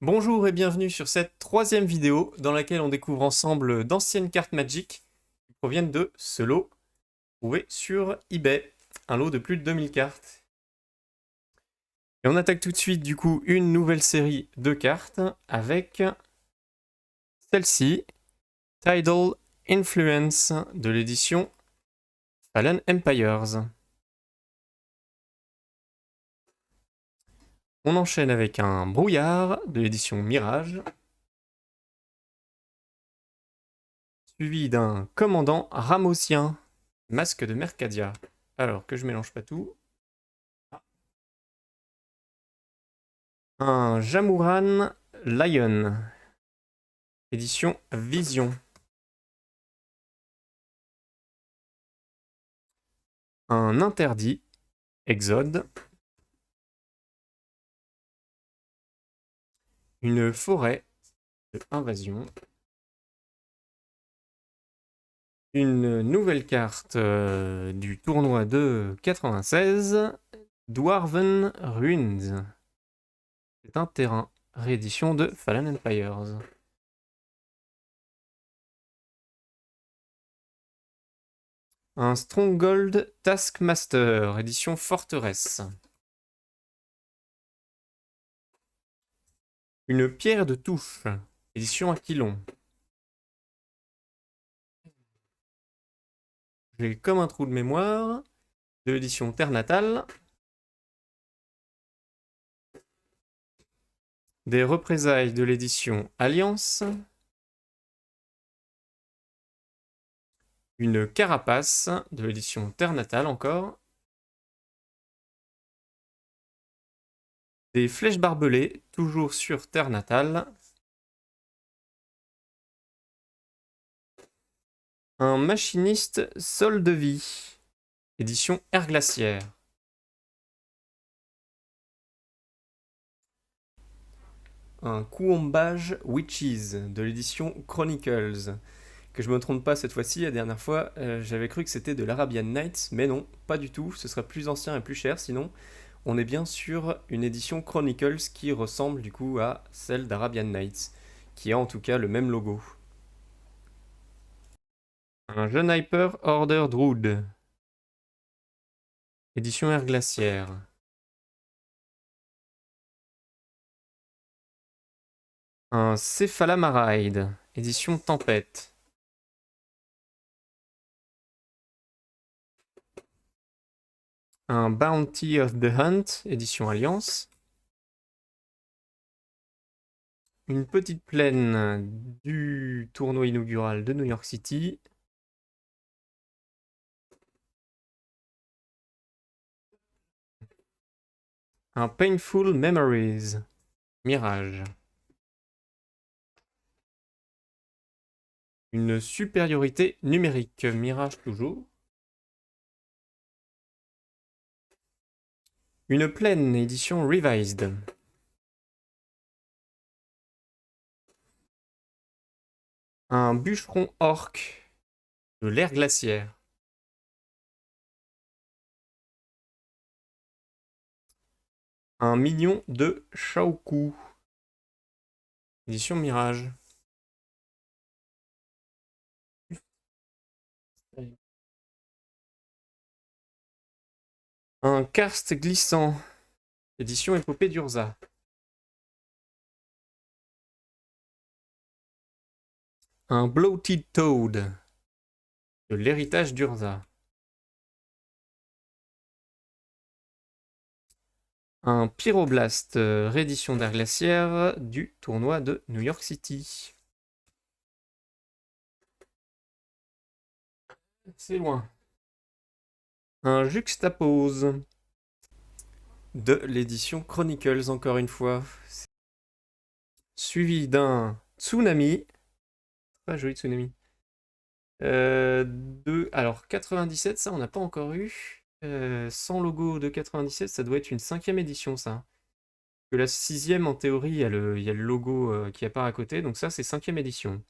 Bonjour et bienvenue sur cette troisième vidéo dans laquelle on découvre ensemble d'anciennes cartes Magic qui proviennent de ce lot trouvé sur eBay, un lot de plus de 2000 cartes. Et on attaque tout de suite du coup une nouvelle série de cartes avec celle-ci, Tidal Influence de l'édition Fallen Empires. On enchaîne avec un brouillard de l'édition Mirage, suivi d'un commandant ramosien, masque de Mercadia. Alors que je mélange pas tout. Un Jamuran Lion, édition Vision. Un interdit, Exode. Une forêt de Invasion. Une nouvelle carte du tournoi de 96, Dwarven Ruins. C'est un terrain, réédition de Fallen Empires. Un Stronghold Taskmaster, édition Forteresse. Une pierre de touche, édition Aquilon. J'ai comme un trou de mémoire de l'édition Terre Natale. Des représailles de l'édition Alliance. Une carapace de l'édition Terre Natale encore. Des flèches barbelées, toujours sur Terre Natale. Un machiniste sol de vie, édition Air Glaciaire. Un Couombage Witches de l'édition Chronicles. Que je me trompe pas cette fois-ci, la dernière fois j'avais cru que c'était de l'Arabian Nights, mais non, pas du tout, ce serait plus ancien et plus cher sinon. On est bien sur une édition Chronicles qui ressemble du coup à celle d'Arabian Nights, qui a en tout cas le même logo. Un jeune Hyper Order Druid, édition Air Glaciaire. Un Cephalamaride, édition Tempête. Un Bounty of the Hunt, édition Alliance. Une petite plaine du tournoi inaugural de New York City. Un Painful Memories, Mirage. Une supériorité numérique, Mirage toujours. Une plaine, édition Revised. Un bûcheron orc de l'ère glaciaire. Un minion de Shaoku, édition Mirage. Un karst glissant, édition Épopée d'Urza. Un Bloated Toad, de l'héritage d'Urza. Un Pyroblast, réédition d'Air Glaciaire du tournoi de New York City. C'est loin. Un Juxtapose de l'édition Chronicles, encore une fois. Suivi d'un Tsunami. Pas joli Tsunami. Alors 97, ça on n'a pas encore eu. Sans logo de 97, ça doit être une 5e édition, ça. Que la 6e, en théorie, il y a le logo qui apparaît à côté, donc ça c'est 5e édition.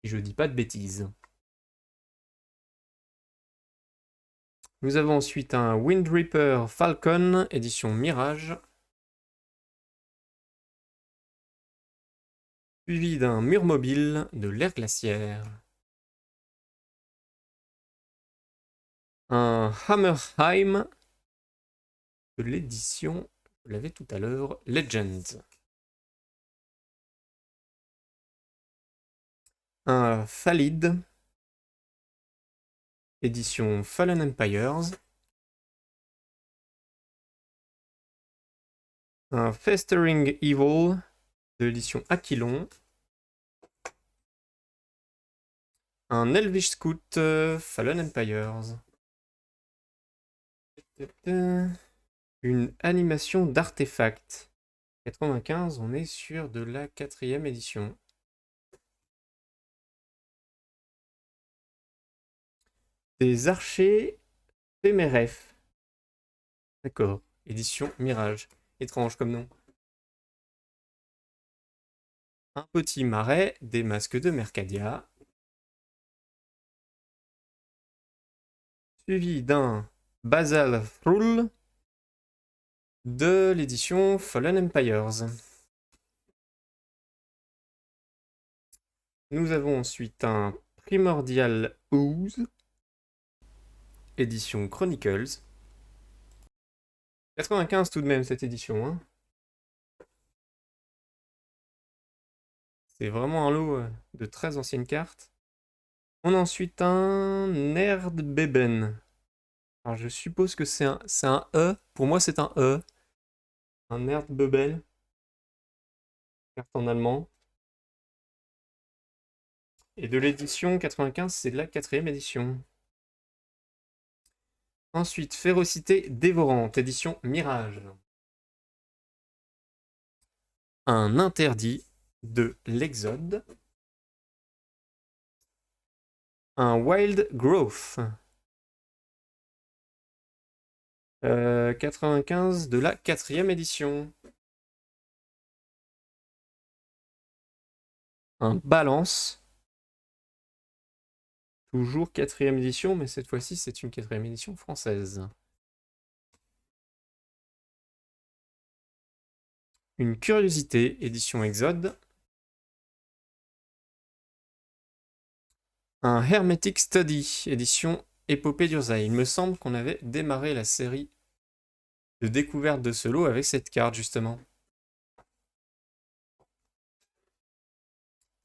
Si je dis pas de bêtises. Nous avons ensuite un Wind Reaper Falcon, édition Mirage. Suivi d'un mur mobile de l'ère glaciaire. Un Hammerheim de l'édition, je l'avais tout à l'heure, Legends. Un Phalid, édition Fallen Empires. Un Festering Evil de l'édition Aquilon. Un Elvish Scout Fallen Empires. Une animation d'artefact. 95, on est sur de la 4e édition. Des archers Téméref. D'accord. Édition Mirage. Étrange comme nom. Un petit marais, des masques de Mercadia. Suivi d'un Basal Thrall de l'édition Fallen Empires. Nous avons ensuite un Primordial Ooze, édition Chronicles. 95 tout de même cette édition. Hein. C'est vraiment un lot de très anciennes cartes. On a ensuite un Nerdbeben. Alors je suppose que c'est un E. Pour moi c'est un E. Un Nerdbeben. Carte en allemand. Et de l'édition 95, c'est de la 4e édition. Ensuite, Férocité Dévorante, édition Mirage. Un interdit de l'Exode. Un Wild Growth. 95 de la 4e édition. Un Balance. Toujours 4e édition, mais cette fois-ci, c'est une 4e édition française. Une Curiosité, édition Exode. Un Hermetic Study, édition Épopée d'Urzaï. Il me semble qu'on avait démarré la série de découverte de ce lot avec cette carte, justement.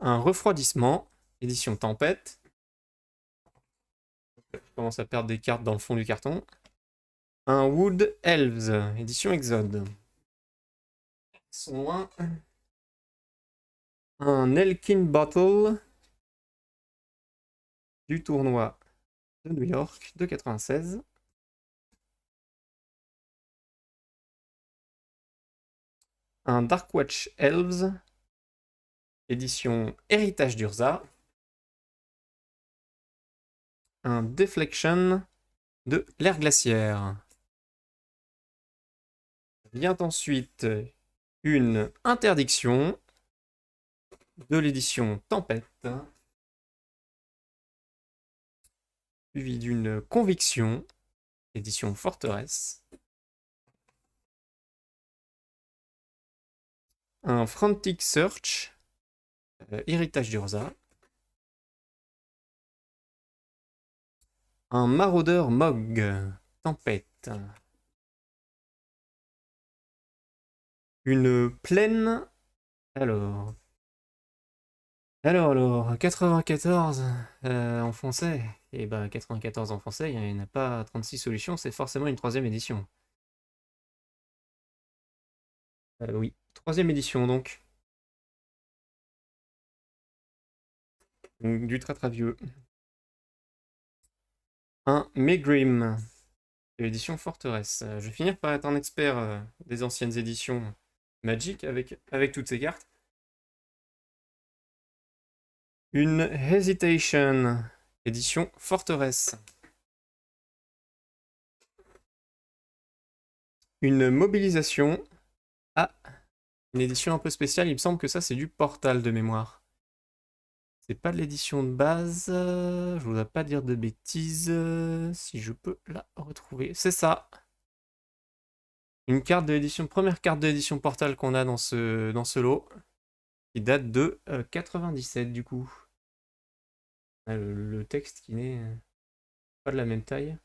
Un Refroidissement, édition Tempête. Je commence à perdre des cartes dans le fond du carton. Un Wood Elves, édition Exode. Ils sont loin. Un Elkin Bottle du tournoi de New York de 96. Un Darkwatch Elves, édition Héritage d'Urza. Un Deflection de l'ère glaciaire. Vient ensuite une interdiction de l'édition Tempête, suivie d'une conviction, édition Forteresse. Un Frantic Search, Héritage d'Urza. Un Maraudeur Mog, Tempête. Une plaine. Alors, 94 en français. Et bah 94 en français, il n'y en a pas 36 solutions, c'est forcément une 3e édition. Oui, 3e édition donc. Du très très vieux. Un Megrim, de l'édition Forteresse. Je vais finir par être un expert des anciennes éditions Magic avec toutes ces cartes. Une Hesitation, édition Forteresse. Une Mobilisation. Ah, une édition un peu spéciale, il me semble que ça c'est du Portal de mémoire. C'est pas de l'édition de base, je voudrais pas dire de bêtises, si je peux la retrouver. C'est ça. Une carte de l'édition, première carte de l'édition Portal qu'on a dans ce lot. qui date de 97 du coup. Ah, le texte qui n'est pas de la même taille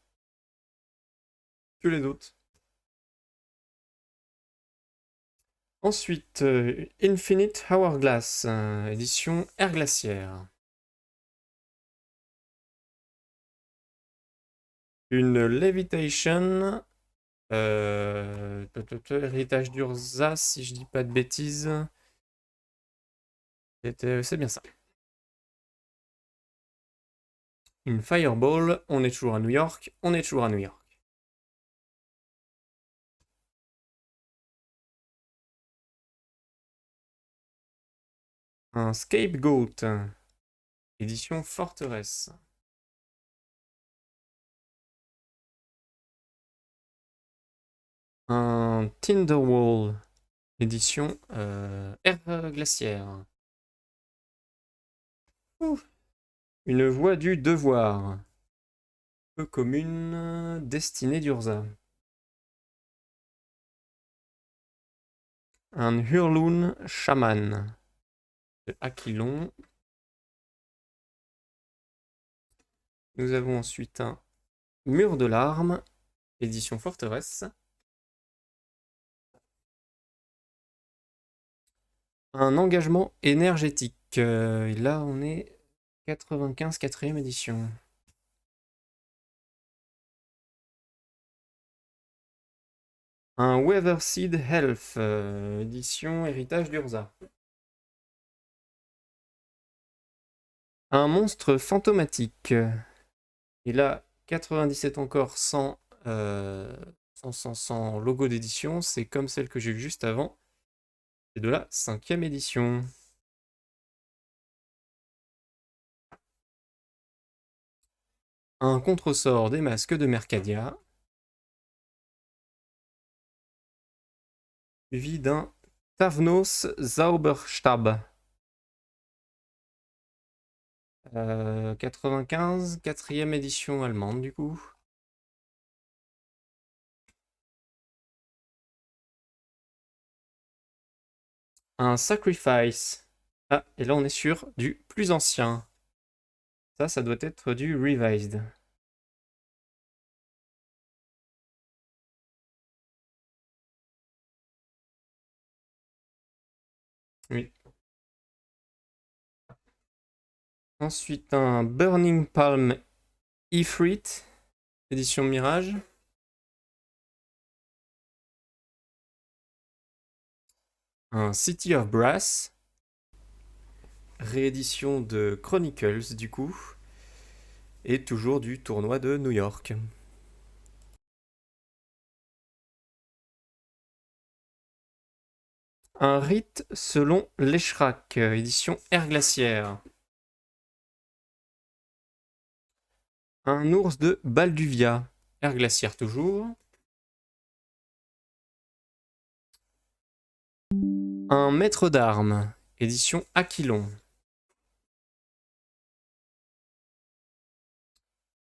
que les autres. Ensuite, Infinite Hourglass, édition Air Glaciaire. Une Levitation, héritage d'Urza, si je dis pas de bêtises. C'est bien ça. Une Fireball, on est toujours à New York, on est toujours à New York. Un Scapegoat, édition Forteresse. Un Tinderwall, édition Air Glaciaire. Ouh. Une voix du devoir. Peu commune, destinée d'Urza. Un Hurloon Shaman de Aquilon. Nous avons ensuite un Mur de larmes, édition Forteresse. Un engagement énergétique. Et là, on est 95, 4ème édition. Un Weatherseed Health, édition Héritage d'Urza. Un monstre fantomatique. Et là, 97 encore sans logo d'édition. C'est comme celle que j'ai vue juste avant. C'est de la 5ème édition. Un contresort des masques de Mercadia. Suivi d'un Tavnos Zauberstab. 95, 4ème édition allemande du coup. Un Sacrifice. Ah, et là on est sur du plus ancien. Ça doit être du Revised. Oui. Ensuite un Burning Palm Ifrit, édition Mirage. Un City of Brass, réédition de Chronicles du coup, et toujours du tournoi de New York. Un rite selon l'Eshrak, édition Air Glaciaire. Un ours de Balduvia, Air Glaciaire toujours. Un maître d'armes, édition Aquilon.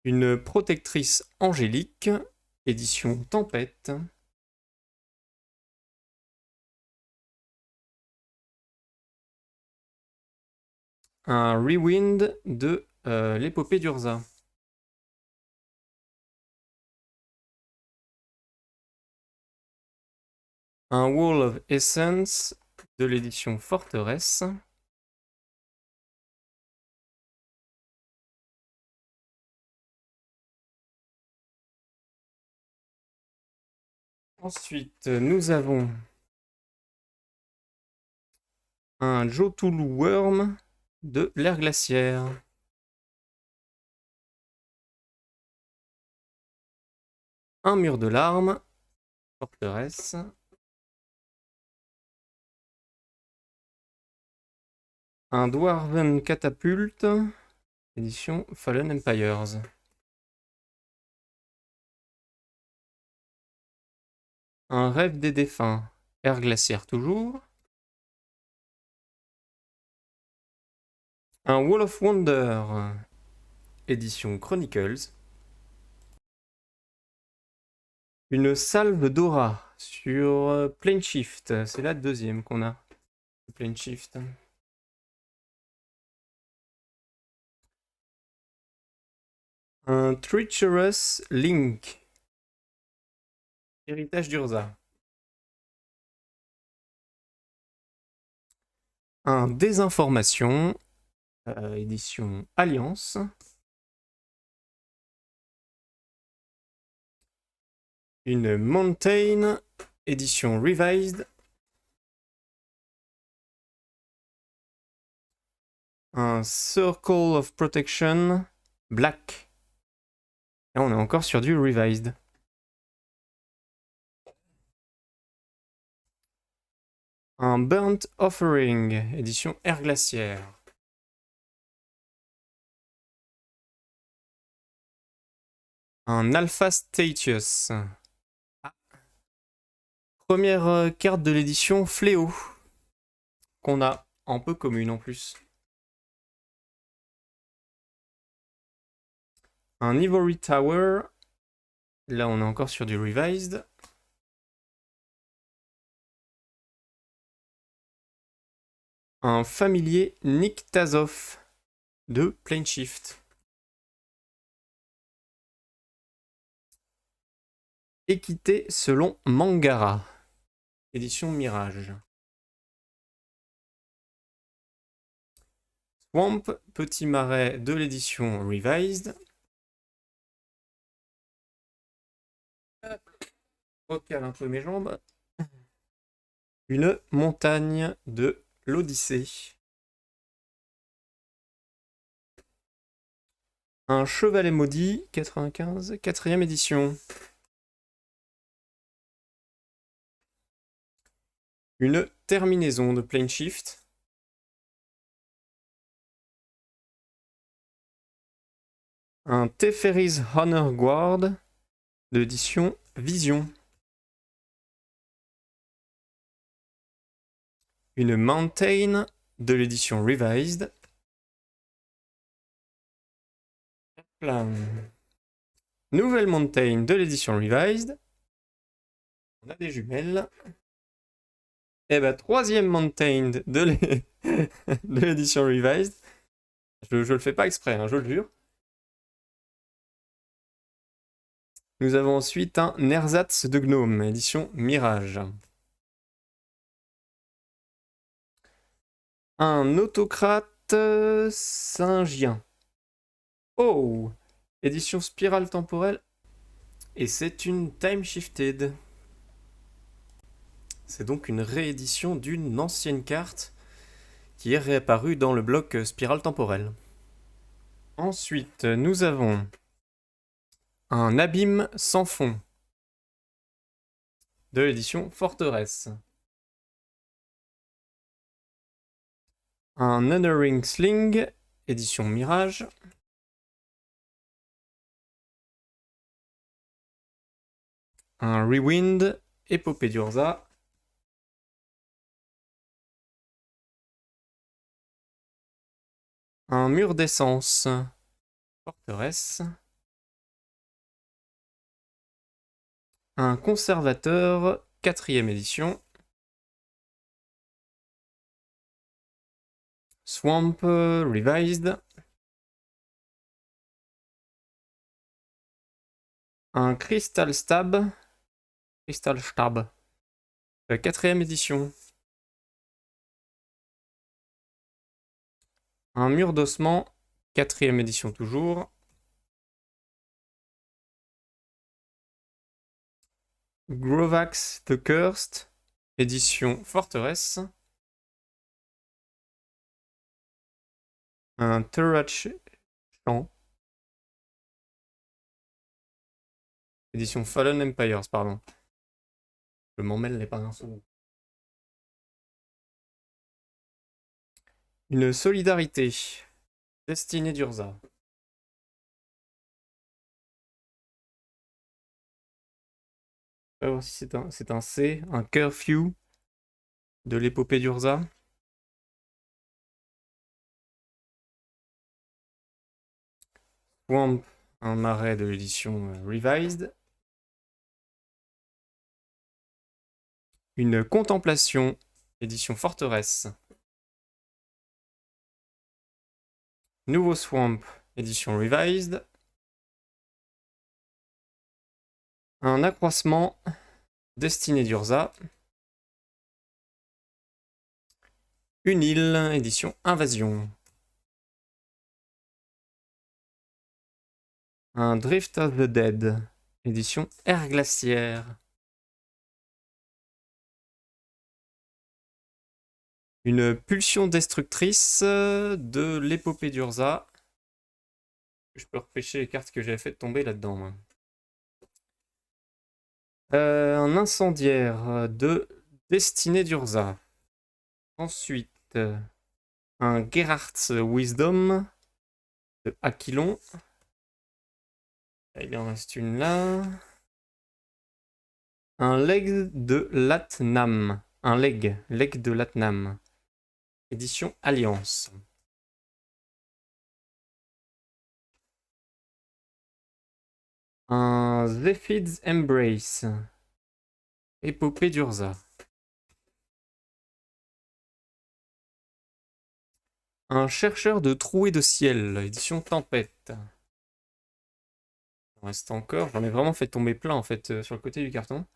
Une protectrice angélique, édition Tempête. Un rewind de l'épopée d'Urza. Un Wall of Essence de l'édition Forteresse. Ensuite, nous avons un Jotulu Worm de l'ère glaciaire. Un mur de larmes, Forteresse. Un Dwarven Catapulte, édition Fallen Empires. Un Rêve des défunts, Air glaciaire toujours. Un Wall of Wonder, édition Chronicles. Une salve d'aura sur Plane Shift, c'est la deuxième qu'on a. Plane Shift. Un Treacherous Link. Héritage d'Urza. Un Désinformation. Édition Alliance. Une Mountain. Édition Revised. Un Circle of Protection. Black. Et on est encore sur du Revised. Un Burnt Offering, édition Air Glaciaire. Un Alpha Statius. Ah. Première carte de l'édition Fléau. Qu'on a en peu commune en plus. Un Ivory Tower. Là, on est encore sur du Revised. Un familier Nyctazov de Planeshift. Équité selon Mangara. Édition Mirage. Swamp, Petit Marais de l'édition Revised. Recale un peu mes jambes. Une montagne de l'Odyssée. Un chevalet maudit, 95, 4ème édition. Une terminaison de Planeshift. Un Teferi's Honor Guard de l'édition Vision. Une Mountain de l'édition Revised. Nouvelle Mountain de l'édition Revised. On a des jumelles. Et bah, 3ème Mountain de l'édition Revised. Je le fais pas exprès, hein, je le jure. Nous avons ensuite un Ersatz de Gnome, édition Mirage. Un Autocrate Singien. Oh! Édition Spirale Temporelle. Et c'est une Time Shifted. C'est donc une réédition d'une ancienne carte qui est réapparue dans le bloc Spirale Temporelle. Ensuite, nous avons un Abîme sans fond de l'édition Forteresse. Un Unerring Sling, édition Mirage. Un Rewind, Épopée d'Urza. Un Mur d'essence, Forteresse. Un Conservateur, 4ème édition. Swamp Revised. Un Crystal Stab. 4ème édition. Un Mur d'ossement, 4ème édition toujours. Grovax the Cursed, édition Forteresse. Un Turach Champ. Édition Fallen Empires, pardon. Je m'en mêle les pinceaux. Une Solidarité. Destinée d'Urza. On va voir si c'est un C, un Curfew de l'épopée d'Urza. Swamp, un marais de l'édition Revised. Une Contemplation, édition Forteresse. Nouveau Swamp, édition Revised. Un accroissement Destinée d'Urza. Une île, édition Invasion. Un Drift of the Dead, édition Air Glaciaire. Une pulsion destructrice de l'épopée d'Urza. Je peux repêcher les cartes que j'avais fait tomber là-dedans, moi. Un incendiaire de Destinée d'Urza. Ensuite, un Gerard's Wisdom de Aquilon. Il en reste une là. Un leg de Latnam. Un leg de Latnam. Édition Alliance. Un Zephid's Embrace. Épopée d'Urza. Un chercheur de trouées de ciel. Édition Tempête. Il en reste encore. J'en ai vraiment fait tomber plein en fait sur le côté du carton.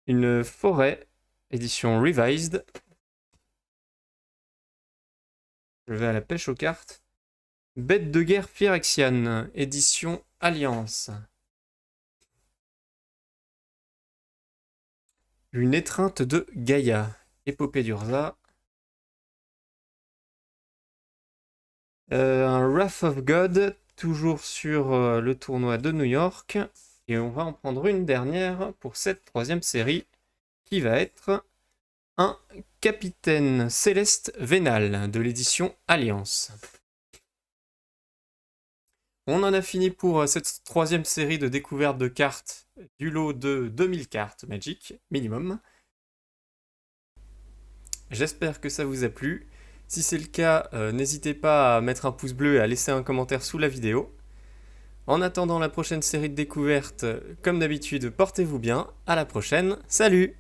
Une forêt. Édition Revised. Je vais à la pêche aux cartes. Bête de guerre Phyrexian. Édition Alliance. Une étreinte de Gaïa. Épopée d'Urza. Un Wrath of God, toujours sur le tournoi de New York. Et on va en prendre une dernière pour cette troisième série, qui va être un Capitaine Céleste Vénal de l'édition Alliance. On en a fini pour cette troisième série de découvertes de cartes du lot de 2000 cartes Magic, minimum. J'espère que ça vous a plu. Si c'est le cas, n'hésitez pas à mettre un pouce bleu et à laisser un commentaire sous la vidéo. En attendant la prochaine série de découvertes, comme d'habitude, portez-vous bien. À la prochaine. Salut!